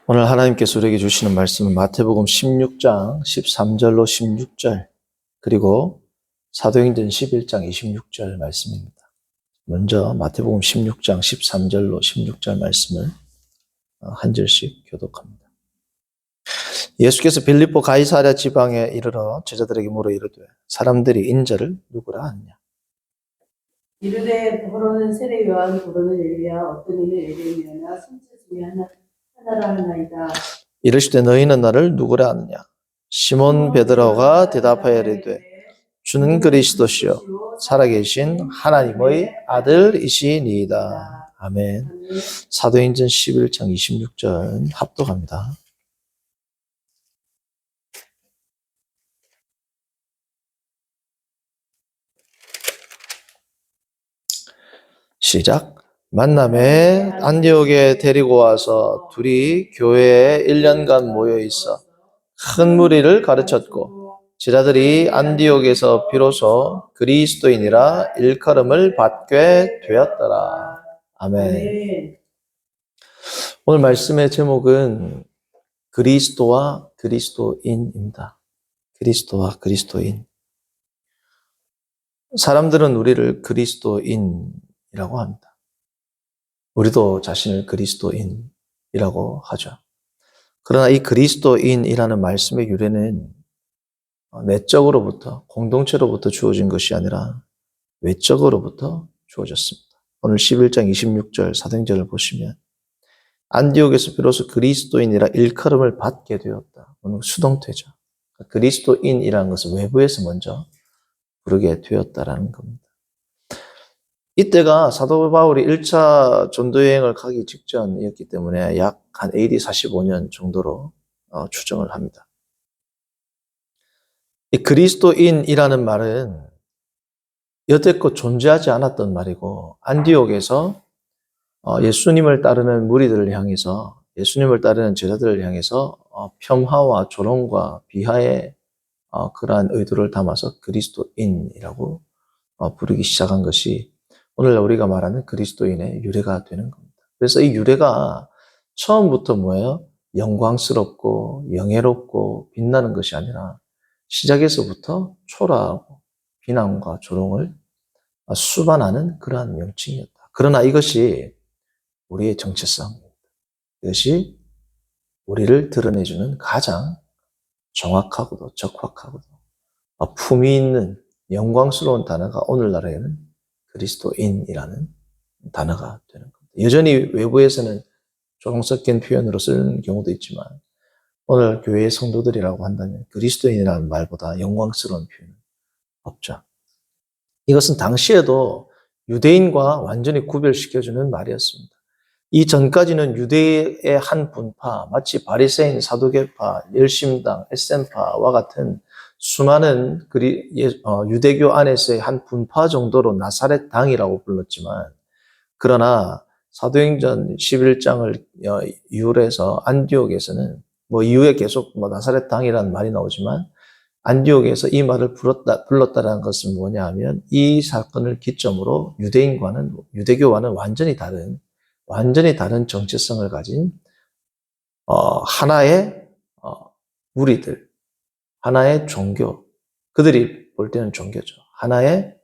오늘 하나님께서 우리에게 주시는 말씀은 마태복음 16장 13절로 16절 그리고 사도행전 11장 26절 말씀입니다. 먼저 마태복음 16장 13절로 16절 말씀을 한 절씩 교독합니다. 예수께서 빌립보 가이사랴 지방에 이르러 제자들에게 물어 이르되 사람들이 인자를 누구라 하느냐. 이르되 더러는 세례 요한, 더러는 엘리야, 어떤 이는 에레미야나 선지 중에 하나라 하나이다. 이르시되 너희는 나를 누구라 하느냐. 시몬 베드로가 대답하여 이르되 주는 그리스도시요 살아계신 하나님의 아들이시니이다. 아멘. 사도행전 11장 26절 합독합니다. 시작. 만남에 안디옥에 데리고 와서 둘이 교회에 1년간 모여 있어 큰 무리를 가르쳤고 제자들이 안디옥에서 비로소 그리스도인이라 일컬음을 받게 되었더라. 아멘. 오늘 말씀의 제목은 그리스도와 그리스도인입니다. 그리스도와 그리스도인. 사람들은 우리를 그리스도인이라고 합니다. 우리도 자신을 그리스도인이라고 하죠. 그러나 이 그리스도인이라는 말씀의 유래는 내적으로부터, 공동체로부터 주어진 것이 아니라 외적으로부터 주어졌습니다. 오늘 11장 26절 사도행전을 보시면 안디옥에서 비로소 그리스도인이라 일컬음을 받게 되었다. 오늘 수동태죠. 그리스도인이라는 것을 외부에서 먼저 부르게 되었다라는 겁니다. 이때가 사도 바울이 1차 전도여행을 가기 직전이었기 때문에 약 한 AD 45년 정도로 추정을 합니다. 이 그리스도인이라는 말은 여태껏 존재하지 않았던 말이고 안디옥에서 예수님을 따르는 무리들을 향해서 예수님을 따르는 제자들을 향해서 평화와 조롱과 비하의 그러한 의도를 담아서 그리스도인이라고 부르기 시작한 것이 오늘날 우리가 말하는 그리스도인의 유래가 되는 겁니다. 그래서 이 유래가 처음부터 뭐예요? 영광스럽고 영예롭고 빛나는 것이 아니라 시작에서부터 초라하고 비난과 조롱을 수반하는 그러한 명칭이었다. 그러나 이것이 우리의 정체성입니다. 이것이 우리를 드러내주는 가장 정확하고도 적확하고도 품위 있는 영광스러운 단어가 오늘날에는 그리스도인이라는 단어가 되는 겁니다. 여전히 외부에서는 조금 섞인 표현으로 쓰는 경우도 있지만 오늘 교회의 성도들이라고 한다면 그리스도인이라는 말보다 영광스러운 표현은 없죠. 이것은 당시에도 유대인과 완전히 구별시켜주는 말이었습니다. 이전까지는 유대의 한 분파, 마치 바리새인, 사두개파, 열심당, 에센파와 같은 수많은 유대교 안에서의 한 분파 정도로 나사렛 당이라고 불렀지만, 그러나 사도행전 11장을 이유로 해서 안디옥에서는 이후에 계속 나사렛 당이라는 말이 나오지만 안디옥에서 이 말을 불렀다라는 것은 뭐냐 하면 이 사건을 기점으로 유대교와는 완전히 다른 정체성을 가진 하나의 무리들, 하나의 종교, 그들이 볼 때는 종교죠. 하나의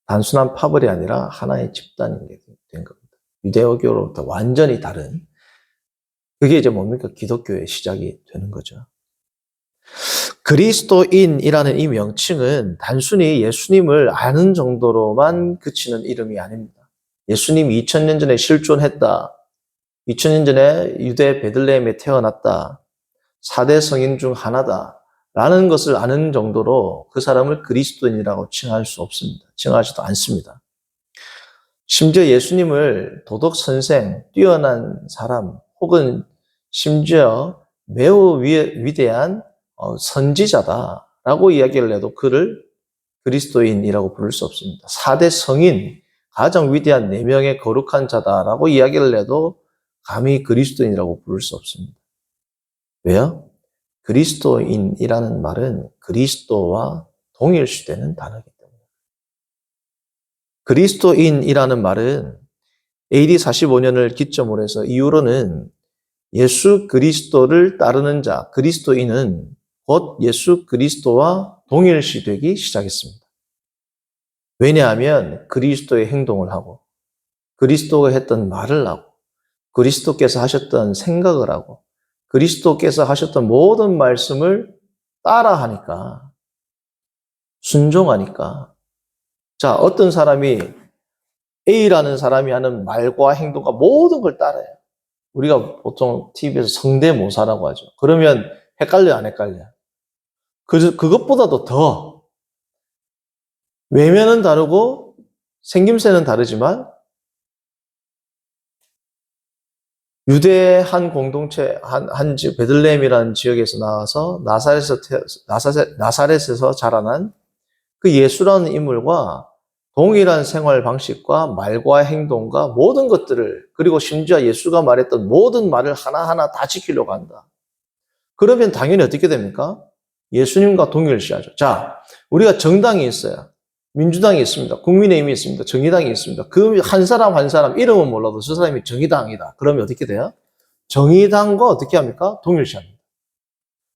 단순한 파벌이 아니라 하나의 집단이 된 겁니다. 유대교로부터 완전히 다른, 그게 이제 뭡니까? 기독교의 시작이 되는 거죠. 그리스도인이라는 이 명칭은 단순히 예수님을 아는 정도로만 그치는 이름이 아닙니다. 예수님이 2000년 전에 실존했다. 2000년 전에 유대 베들레헴에 태어났다. 4대 성인 중 하나다. 라는 것을 아는 정도로 그 사람을 그리스도인이라고 칭할 수 없습니다. 칭하지도 않습니다. 심지어 예수님을 도덕 선생, 뛰어난 사람, 혹은 심지어 매우 위대한 선지자다라고 이야기를 해도 그를 그리스도인이라고 부를 수 없습니다. 4대 성인, 가장 위대한 4명의 거룩한 자다라고 이야기를 해도 감히 그리스도인이라고 부를 수 없습니다. 왜요? 그리스도인이라는 말은 그리스도와 동일시되는 단어이기 때문에. 그리스도인이라는 말은 AD 45년을 기점으로 해서 이후로는 예수 그리스도를 따르는 자, 그리스도인은 곧 예수 그리스도와 동일시 되기 시작했습니다. 왜냐하면 그리스도의 행동을 하고 그리스도가 했던 말을 하고 그리스도께서 하셨던 생각을 하고 그리스도께서 하셨던 모든 말씀을 따라하니까 순종하니까 자, 어떤 사람이 A라는 사람이 하는 말과 행동과 모든 걸 따라해요. 우리가 보통 TV에서 성대모사라고 하죠. 그러면 헷갈려, 안 헷갈려? 그것보다도 더 외면은 다르고 생김새는 다르지만 유대 한 공동체, 한 베들레헴이라는 지역에서 나와서 나사렛에서 자라난 그 예수라는 인물과 동일한 생활 방식과 말과 행동과 모든 것들을 그리고 심지어 예수가 말했던 모든 말을 하나하나 다 지키려고 한다. 그러면 당연히 어떻게 됩니까? 예수님과 동일시하죠. 자, 우리가 정당이 있어요. 민주당이 있습니다. 국민의힘이 있습니다. 정의당이 있습니다. 그 한 사람 한 사람 이름은 몰라도 저 사람이 정의당이다. 그러면 어떻게 돼요? 정의당과 어떻게 합니까? 동일시합니다.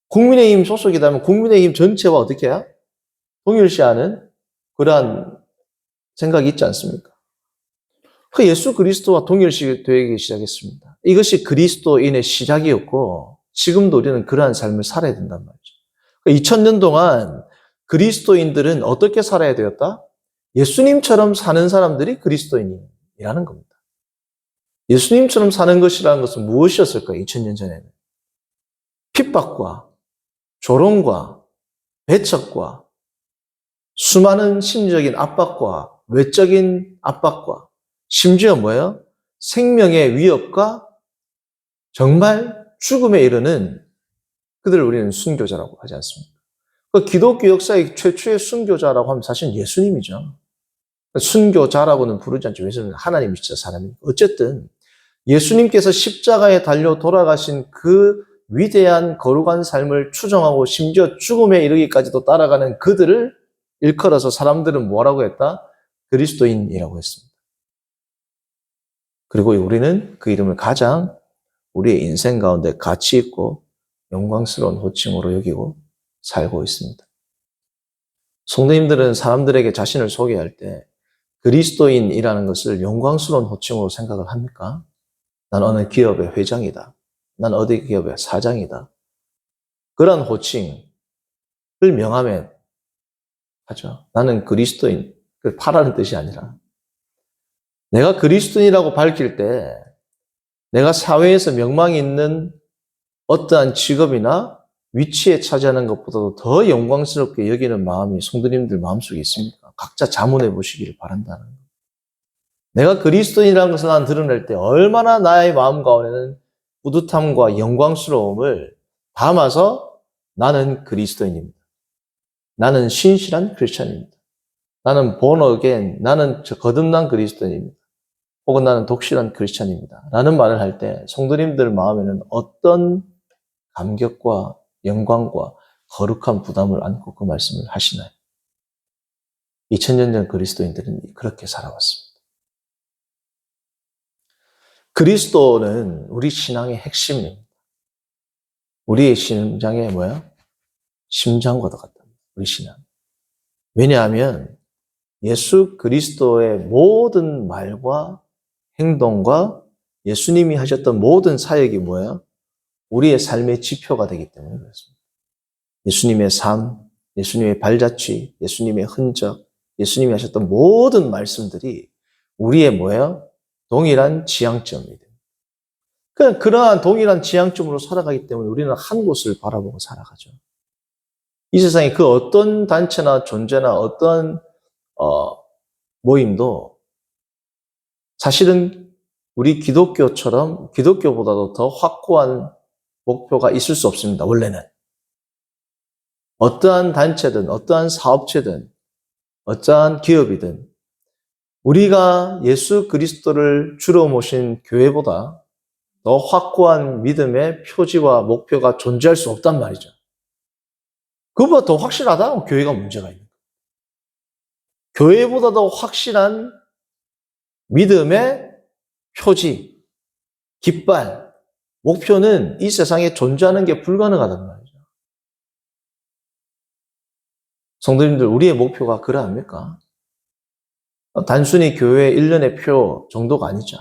국민의힘 소속이라면 국민의힘 전체와 어떻게 해요? 동일시하는 그러한 생각이 있지 않습니까? 그 예수 그리스도와 동일시되기 시작했습니다. 이것이 그리스도인의 시작이었고 지금도 우리는 그러한 삶을 살아야 된단 말이죠. 2000년 동안 그리스도인들은 어떻게 살아야 되었다? 예수님처럼 사는 사람들이 그리스도인이라는 겁니다. 예수님처럼 사는 것이라는 것은 무엇이었을까요? 2000년 전에는. 핍박과 조롱과 배척과 수많은 심리적인 압박과 외적인 압박과 심지어 뭐예요? 생명의 위협과 정말 죽음에 이르는 그들을 우리는 순교자라고 하지 않습니까? 그 기독교 역사의 최초의 순교자라고 하면 사실 예수님이죠. 순교자라고는 부르지 않죠. 왜냐하면 하나님이 진짜 사람이니까. 어쨌든 예수님께서 십자가에 달려 돌아가신 그 위대한 거룩한 삶을 추정하고 심지어 죽음에 이르기까지도 따라가는 그들을 일컬어서 사람들은 뭐라고 했다? 그리스도인이라고 했습니다. 그리고 우리는 그 이름을 가장 우리의 인생 가운데 가치 있고 영광스러운 호칭으로 여기고 살고 있습니다. 성도님들은 사람들에게 자신을 소개할 때 그리스도인이라는 것을 영광스러운 호칭으로 생각을 합니까? 난 어느 기업의 회장이다. 난 어디 기업의 사장이다. 그런 호칭을 명함에 하죠. 나는 그리스도인. 그 파라는 뜻이 아니라 내가 그리스도인이라고 밝힐 때 내가 사회에서 명망이 있는 어떠한 직업이나 위치에 차지하는 것보다도 더 영광스럽게 여기는 마음이 성도님들 마음속에 있습니까? 각자 자문해 보시기를 바란다는 거예요. 내가 그리스도인이라는 것을 난 드러낼 때 얼마나 나의 마음 가운데는 뿌듯함과 영광스러움을 담아서 나는 그리스도인입니다. 나는 신실한 크리스찬입니다. 나는 born again, 나는 거듭난 그리스도인입니다. 혹은 나는 독실한 크리스찬입니다. 라는 말을 할 때 성도님들 마음에는 어떤 감격과 영광과 거룩한 부담을 안고 그 말씀을 하시나요? 2000년 전 그리스도인들은 그렇게 살아왔습니다. 그리스도는 우리 신앙의 핵심입니다. 우리의 심장의 뭐야? 심장과도 같답니다. 우리 신앙. 왜냐하면 예수 그리스도의 모든 말과 행동과 예수님이 하셨던 모든 사역이 뭐야? 우리의 삶의 지표가 되기 때문에 그렇습니다. 예수님의 삶, 예수님의 발자취, 예수님의 흔적, 예수님이 하셨던 모든 말씀들이 우리의 뭐예요? 동일한 지향점이 됩니다. 그러한 동일한 지향점으로 살아가기 때문에 우리는 한 곳을 바라보고 살아가죠. 이 세상에 그 어떤 단체나 존재나 어떤 모임도 사실은 우리 기독교보다도 더 확고한 목표가 있을 수 없습니다. 원래는. 어떠한 단체든 어떠한 사업체든 어떠한 기업이든 우리가 예수 그리스도를 주로 모신 교회보다 더 확고한 믿음의 표지와 목표가 존재할 수 없단 말이죠. 그거보다 더 확실하다? 교회가 문제가 있는 거예요. 교회보다 더 확실한 믿음의 표지, 깃발, 목표는 이 세상에 존재하는 게 불가능하단 말이죠. 성도님들, 우리의 목표가 그러합니까? 단순히 교회 1년의 표 정도가 아니죠.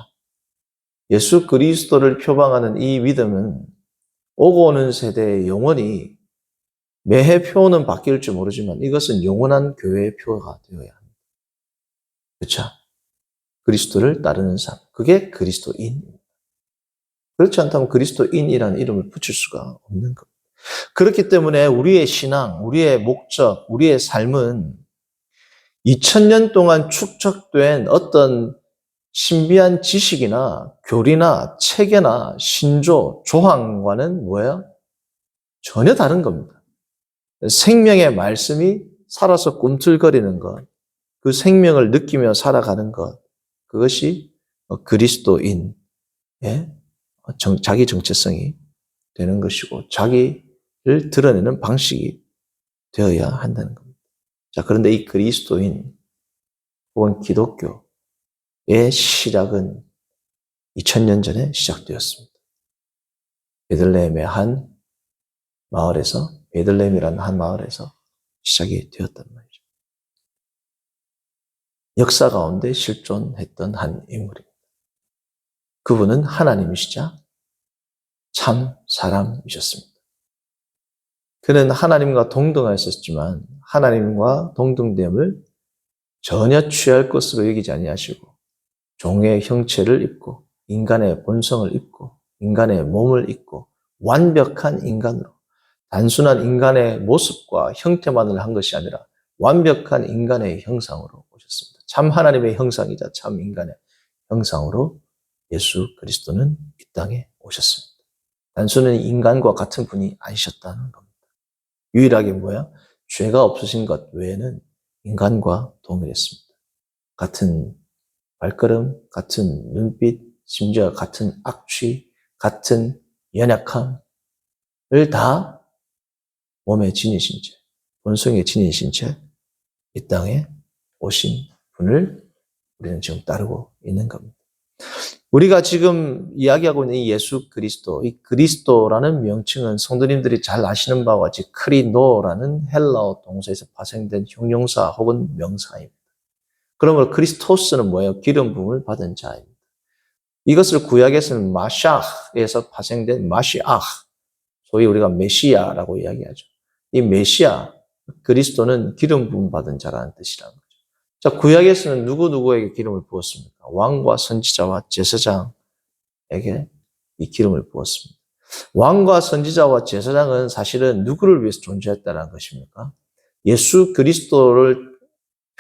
예수 그리스도를 표방하는 이 믿음은 오고 오는 세대의 영원히 매해 표는 바뀔지 모르지만 이것은 영원한 교회의 표가 되어야 합니다. 그렇죠? 그리스도를 따르는 삶. 그게 그리스도인입니다. 그렇지 않다면 그리스도인이라는 이름을 붙일 수가 없는 겁니다. 그렇기 때문에 우리의 신앙, 우리의 목적, 우리의 삶은 2000년 동안 축적된 어떤 신비한 지식이나 교리나 체계나 신조, 조항과는 뭐예요? 전혀 다른 겁니다. 생명의 말씀이 살아서 꿈틀거리는 것, 그 생명을 느끼며 살아가는 것, 그것이 그리스도인의 자기 정체성이 되는 것이고 자기를 드러내는 방식이 되어야 한다는 겁니다. 자, 그런데 이 그리스도인 혹은 기독교의 시작은 2000년 전에 시작되었습니다. 베들레헴의 한 마을에서, 베들레헴이라는 한 마을에서 시작이 되었단 말이죠. 역사 가운데 실존했던 한 인물입니다. 그분은 하나님이시자 참 사람이셨습니다. 그는 하나님과 동등하였었지만 하나님과 동등됨을 전혀 취할 것으로 여기지 아니하시고 종의 형체를 입고 인간의 본성을 입고 인간의 몸을 입고 완벽한 인간으로 단순한 인간의 모습과 형태만을 한 것이 아니라 완벽한 인간의 형상으로 오셨습니다. 참 하나님의 형상이자 참 인간의 형상으로 예수 그리스도는 이 땅에 오셨습니다. 단순히 인간과 같은 분이 아니셨다는 겁니다. 유일하게 뭐야? 죄가 없으신 것 외에는 인간과 동일했습니다. 같은 발걸음, 같은 눈빛, 심지어 같은 악취, 같은 연약함을 다 몸에 지니신 채, 본성에 지니신 채 이 땅에 오신 분을 우리는 지금 따르고 있는 겁니다. 우리가 지금 이야기하고 있는 이 예수 그리스도, 이 그리스도라는 명칭은 성도님들이 잘 아시는 바와 같이 크리노라는 헬라어 동사에서 파생된 형용사 혹은 명사입니다. 그러므로 크리스토스는 뭐예요? 기름 부음을 받은 자입니다. 이것을 구약에서는 마샤에서 파생된 마시아, 소위 우리가 메시아라고 이야기하죠. 이 메시아, 그리스도는 기름 부음 받은 자라는 뜻이라는 거죠. 자, 구약에서는 누구에게 기름을 부었습니까? 왕과 선지자와 제사장에게 이 기름을 부었습니다. 왕과 선지자와 제사장은 사실은 누구를 위해서 존재했다는 것입니까? 예수 그리스도를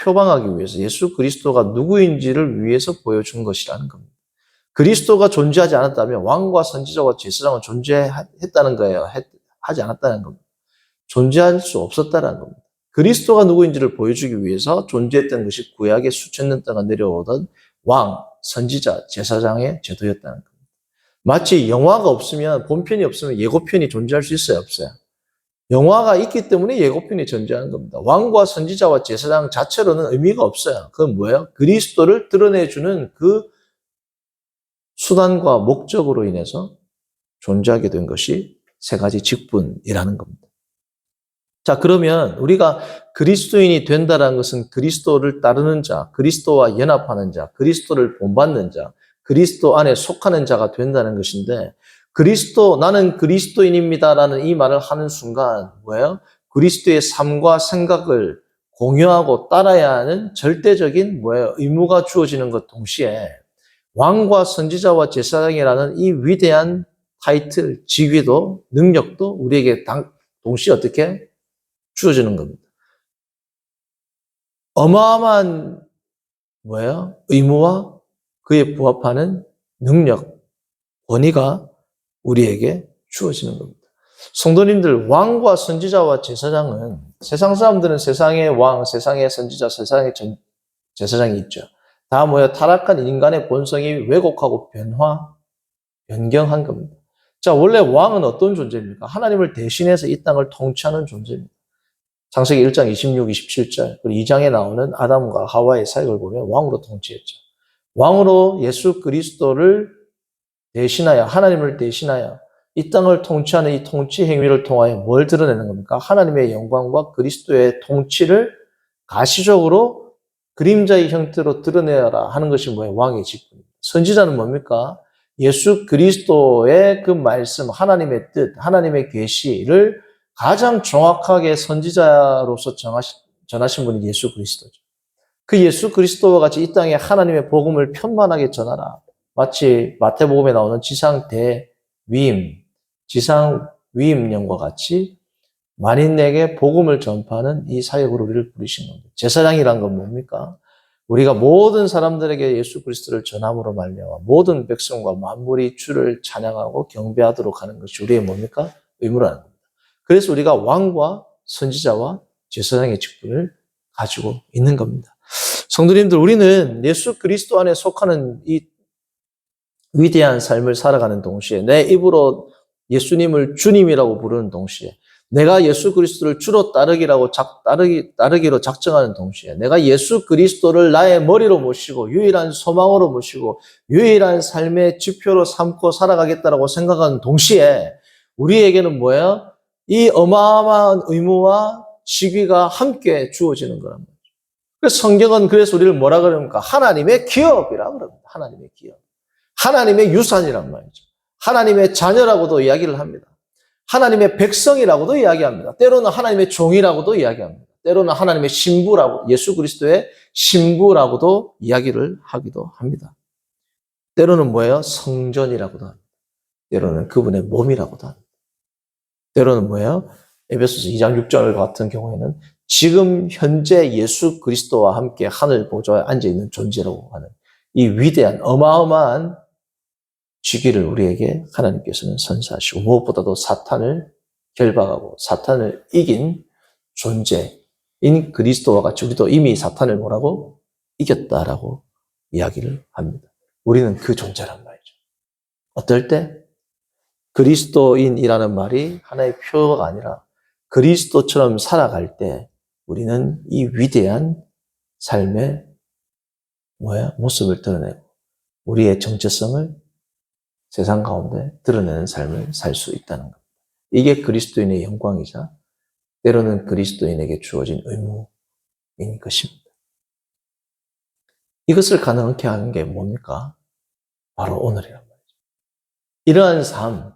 표방하기 위해서 예수 그리스도가 누구인지를 위해서 보여준 것이라는 겁니다. 그리스도가 존재하지 않았다면 왕과 선지자와 제사장은 존재했다는 거예요. 하지 않았다는 겁니다. 존재할 수 없었다는 겁니다. 그리스도가 누구인지를 보여주기 위해서 존재했던 것이 구약의 수천 년 동안 내려오던 왕, 선지자, 제사장의 제도였다는 겁니다. 마치 영화가 없으면 본편이 없으면 예고편이 존재할 수 있어요? 없어요? 영화가 있기 때문에 예고편이 존재하는 겁니다. 왕과 선지자와 제사장 자체로는 의미가 없어요. 그건 뭐예요? 그리스도를 드러내주는 그 수단과 목적으로 인해서 존재하게 된 것이 세 가지 직분이라는 겁니다. 자, 그러면 우리가 그리스도인이 된다는 것은 그리스도를 따르는 자, 그리스도와 연합하는 자, 그리스도를 본받는 자, 그리스도 안에 속하는 자가 된다는 것인데 나는 그리스도인입니다라는 이 말을 하는 순간 뭐예요? 그리스도의 삶과 생각을 공유하고 따라야 하는 절대적인 뭐예요? 의무가 주어지는 것 동시에 왕과 선지자와 제사장이라는 이 위대한 타이틀, 직위도 능력도 우리에게 동시에 어떻게 주어지는 겁니다. 어마어마한 뭐예요? 의무와 그에 부합하는 능력, 권위가 우리에게 주어지는 겁니다. 성도님들, 왕과 선지자와 제사장은 세상 사람들은 세상의 왕, 세상의 선지자, 세상의 제사장이 있죠. 다 뭐예요? 타락한 인간의 본성이 왜곡하고 변경한 겁니다. 자, 원래 왕은 어떤 존재입니까? 하나님을 대신해서 이 땅을 통치하는 존재입니다. 창세기 1장 26, 27절, 그리고 2장에 나오는 아담과 하와의 사역을 보면 왕으로 통치했죠. 왕으로 예수 그리스도를 대신하여, 하나님을 대신하여 이 땅을 통치하는 이 통치 행위를 통하여 뭘 드러내는 겁니까? 하나님의 영광과 그리스도의 통치를 가시적으로 그림자의 형태로 드러내라 하는 것이 뭐예요? 왕의 직분입니다. 선지자는 뭡니까? 예수 그리스도의 그 말씀, 하나님의 뜻, 하나님의 계시를 가장 정확하게 선지자로서 전하신 분이 예수 그리스도죠. 그 예수 그리스도와 같이 이 땅에 하나님의 복음을 편만하게 전하라. 마치 마태복음에 나오는 지상 대위임, 지상 위임령과 같이 만인에게 복음을 전파하는 이 사역으로 우리를 부르신 겁니다. 제사장이란 건 뭡니까? 우리가 모든 사람들에게 예수 그리스도를 전함으로 말미암아 모든 백성과 만물이 주를 찬양하고 경배하도록 하는 것이 우리의 뭡니까? 의무라는 겁니다. 그래서 우리가 왕과 선지자와 제사장의 직분을 가지고 있는 겁니다. 성도님들, 우리는 예수 그리스도 안에 속하는 이 위대한 삶을 살아가는 동시에 내 입으로 예수님을 주님이라고 부르는 동시에 내가 예수 그리스도를 주로 따르기로 작정하는 동시에 내가 예수 그리스도를 나의 머리로 모시고 유일한 소망으로 모시고 유일한 삶의 지표로 삼고 살아가겠다라고 생각하는 동시에 우리에게는 뭐예요? 이 어마어마한 의무와 직위가 함께 주어지는 거란 말이죠. 그래서 성경은 그래서 우리를 뭐라 그럽니까? 하나님의 기업이라고 그럽니다. 하나님의 기업. 하나님의 유산이란 말이죠. 하나님의 자녀라고도 이야기를 합니다. 하나님의 백성이라고도 이야기합니다. 때로는 하나님의 종이라고도 이야기합니다. 때로는 하나님의 신부라고, 예수 그리스도의 신부라고도 이야기를 하기도 합니다. 때로는 뭐예요? 성전이라고도 합니다. 때로는 그분의 몸이라고도 합니다. 때로는 뭐예요? 에베소서 2장 6절 같은 경우에는 지금 현재 예수 그리스도와 함께 하늘 보좌에 앉아있는 존재라고 하는 이 위대한 어마어마한 직위를 우리에게 하나님께서는 선사하시고 무엇보다도 사탄을 결박하고 사탄을 이긴 존재인 그리스도와 같이 우리도 이미 사탄을 뭐라고? 이겼다라고 이야기를 합니다. 우리는 그 존재란 말이죠. 어떨 때? 그리스도인이라는 말이 하나의 표어가 아니라 그리스도처럼 살아갈 때 우리는 이 위대한 삶의 모습을 드러내고 우리의 정체성을 세상 가운데 드러내는 삶을 살 수 있다는 겁니다. 이게 그리스도인의 영광이자 때로는 그리스도인에게 주어진 의무인 것입니다. 이것을 가능하게 하는 게 뭡니까? 바로 오늘이란 말이죠. 이러한 삶,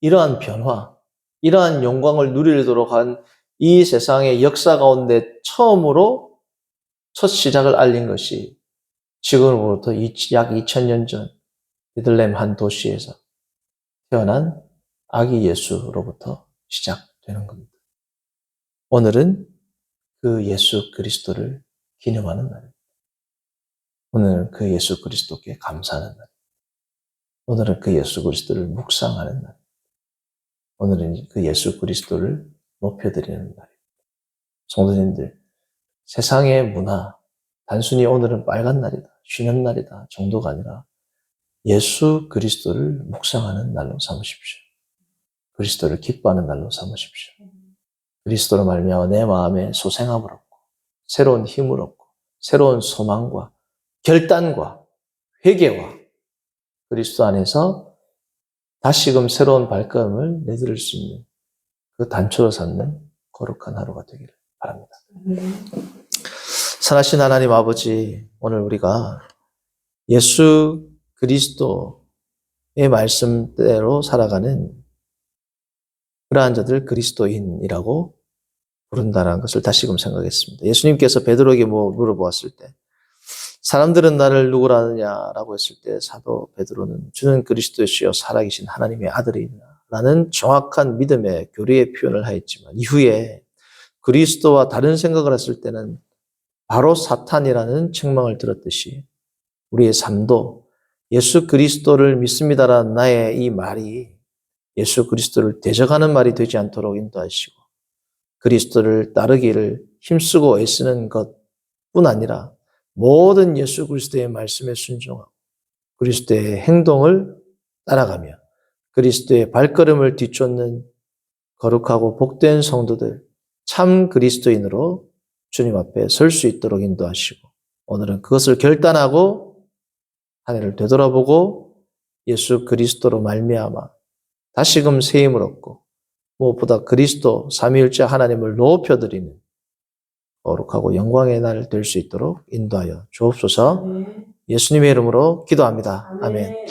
이러한 변화, 이러한 영광을 누리도록 한 이 세상의 역사 가운데 처음으로 첫 시작을 알린 것이 지금으로부터 약 2000년 전 베들레헴 한 도시에서 태어난 아기 예수로부터 시작되는 겁니다. 오늘은 그 예수 그리스도를 기념하는 날입니다. 오늘은 그 예수 그리스도께 감사하는 날입니다. 오늘은 그 예수 그리스도를 묵상하는 날입니다. 오늘은 그 예수 그리스도를 높여드리는 날입니다. 성도님들, 세상의 문화, 단순히 오늘은 빨간 날이다, 쉬는 날이다 정도가 아니라 예수 그리스도를 묵상하는 날로 삼으십시오. 그리스도를 기뻐하는 날로 삼으십시오. 그리스도로 말미암아 내 마음에 소생함을 얻고 새로운 힘을 얻고 새로운 소망과 결단과 회개와 그리스도 안에서 다시금 새로운 발걸음을 내디딜 수 있는 그 단초로 삼는 거룩한 하루가 되기를 바랍니다. 선하신 하나님 아버지, 오늘 우리가 예수 그리스도의 말씀대로 살아가는 그러한 자들 그리스도인이라고 부른다는 것을 다시금 생각했습니다. 예수님께서 베드로에게 물어보았을 때 사람들은 나를 누구라 하느냐라고 했을 때 사도 베드로는 주는 그리스도시요 살아계신 하나님의 아들이라 라는 정확한 믿음의 교리의 표현을 하였지만 이후에 그리스도와 다른 생각을 했을 때는 바로 사탄이라는 책망을 들었듯이 우리의 삶도 예수 그리스도를 믿습니다라는 나의 이 말이 예수 그리스도를 대적하는 말이 되지 않도록 인도하시고 그리스도를 따르기를 힘쓰고 애쓰는 것뿐 아니라 모든 예수 그리스도의 말씀에 순종하고 그리스도의 행동을 따라가며 그리스도의 발걸음을 뒤쫓는 거룩하고 복된 성도들, 참 그리스도인으로 주님 앞에 설 수 있도록 인도하시고 오늘은 그것을 결단하고 한 해를 되돌아보고 예수 그리스도로 말미암아 다시금 새 힘을 얻고 무엇보다 그리스도 삼위일체 하나님을 높여드리는 거룩하고 영광의 날 될 수 있도록 인도하여 주옵소서. 아멘. 예수님의 이름으로 기도합니다. 아멘. 아멘.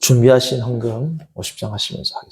준비하신 헌금 50장 하시면서 하겠습니다.